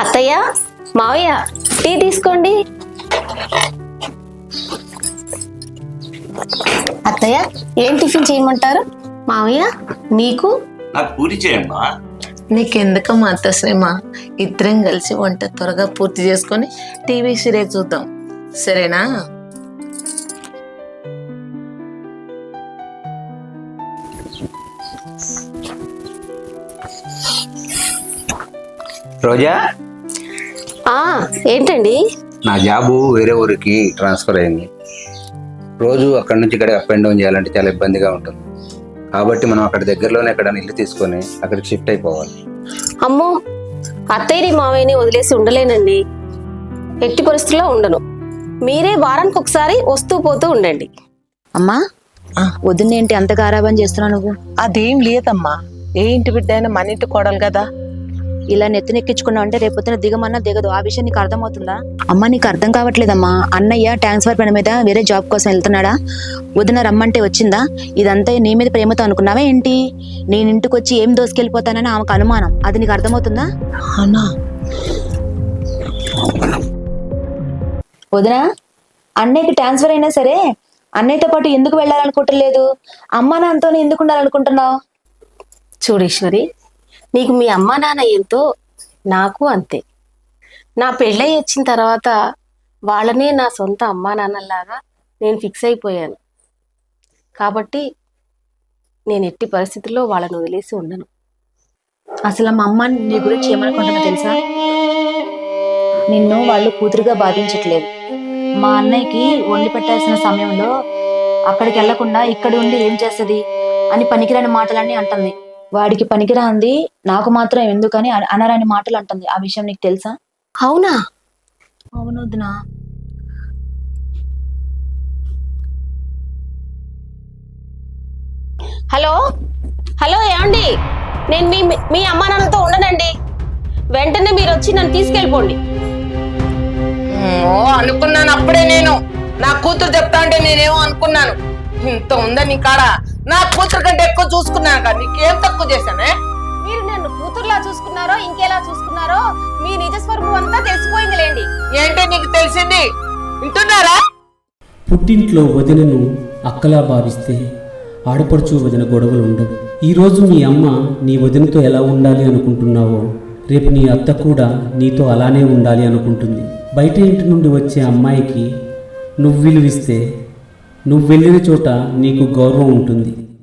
అత్తయ్య, మావయ్య, టీ తీసుకోండి. అత్తయ్య, ఏం టిఫిన్ చేయమంటారు? మావయ్య, మీకు? నాకు పూరి చేయమ్మా. నీకెందుకమ్మా అంత శ్రమ? ఇద్దరం కలిసి వంట త్వరగా పూర్తి చేసుకొని టీవీ సీరియల్ చూద్దాం, సరేనా? రోజా, ఏంటండి? నా జాబు వేరే ఊరికి ట్రాన్స్ఫర్ అయింది. రోజు అక్కడి నుంచి ఇక్కడ అప్ అండ్ డౌన్ చేయాలంటే చాలా ఇబ్బందిగా ఉంటుంది. కాబట్టి మనం అక్కడ దగ్గరలోనే ఎక్కడ ఇల్లు తీసుకొని అక్కడికి షిఫ్ట్ అయిపోవాలి. అమ్మో, అత్తయ్యని మావయ్యని వదిలేసి ఉండలేనండి. ఎట్టి పరిస్థితుల్లో ఉండను. మీరే వారానికి ఒకసారి వస్తూ పోతూ ఉండండి. అమ్మా, వదినేంటి అంత గారాబం చేస్తున్నావు నువ్వు? అదేం లేదమ్మా, ఏ ఇంటి బిడ్డ అయినా మన ఇంటి కోడలు కదా. ఇలా నెత్తినెక్కించుకున్నావు అంటే రేపొద్దున దిగమన్నా దిగదు. ఆ విషయం నీకు అర్థమవుతుందా? అమ్మ, నీకు అర్థం కావట్లేదమ్మా. అన్నయ్య ట్రాన్స్ఫర్ పని మీద వేరే జాబ్ కోసం వెళ్తున్నాడా? వదిన రమ్మంటే వచ్చిందా? ఇదంతా నీ మీద ప్రేమతో అనుకున్నావా ఏంటి? నేను ఇంటికి వచ్చి ఏం దోసుకెళ్ళిపోతానని ఆమెకు అనుమానం. అది నీకు అర్థమవుతుందా? అన్నా, వదిన, అన్నయ్యకి ట్రాన్స్ఫర్ అయినా సరే అన్నయ్యతో పాటు ఎందుకు వెళ్ళాలనుకుంటలేదు? అమ్మ నాన్నతోనే ఎందుకు ఉండాలనుకుంటున్నావు? చూడేశ్వరి, నీకు మీ అమ్మా నాన్న ఎంతో, నాకు అంతే. నా పెళ్ళై వచ్చిన తర్వాత వాళ్ళనే నా సొంత అమ్మా నాన్నలాగా నేను ఫిక్స్ అయిపోయాను. కాబట్టి నేను ఎట్టి పరిస్థితుల్లో వాళ్ళని వదిలేసి ఉండను. అసలు మా అమ్మ నీ గురించి ఏమనుకుంటున్నా తెలుసా? నిన్ను వాళ్ళు కూతురుగా బాధించట్లేదు. మా అన్నయ్యకి వండి పెట్టాల్సిన సమయంలో అక్కడికి వెళ్లకుండా ఇక్కడ ఉండి ఏం చేస్తుంది అని పనికిరాని మాటలన్నీ అంటుంది. వాడికి పనికిరాంది నాకు మాత్రం ఎందుకని అనరాని మాటలు అంటుంది. ఆ విషయం నీకు తెలుసా? అవునా? అవును వదినా. హలో హలో, ఏమండి? నేను మీ అమ్మా నాన్నతో ఉండనండి. వెంటనే మీరు వచ్చి నన్ను తీసుకెళ్ళిపోండి. అనుకున్నాను అప్పుడే. నేను నా కూతురు చెప్తా అంటే నేనేమో అనుకున్నాను. ఇంత ఉందా నీ కాడ? నా కూతురు కంటే ఎక్కువ చూసుకున్నాను కదా, నీకేం తక్కువ చేశానే? మీరు నన్ను కూతురులా చూసుకున్నారో ఇంకెలా చూసుకున్నారో మీ నిజ స్వరూపం అంతా తెలిసిపోయిందిలేండి. ఏంటో నీకు తెలిసింది? వింటున్నారా? పుట్టింట్లో వదినను అక్కలా భావిస్తే ఆడపడుచు వదిన గొడవలు ఉండవు. ఈరోజు మీ అమ్మ నీ వదినతో ఎలా ఉండాలి అనుకుంటున్నావో రేపు నీ అత్త కూడా నీతో అలానే ఉండాలి అనుకుంటుంది. బయట ఇంటి నుండి వచ్చే అమ్మాయికి నువ్వు విలువిస్తే నువ్వు వెళ్ళిన చోట నీకు గౌరవం ఉంటుంది.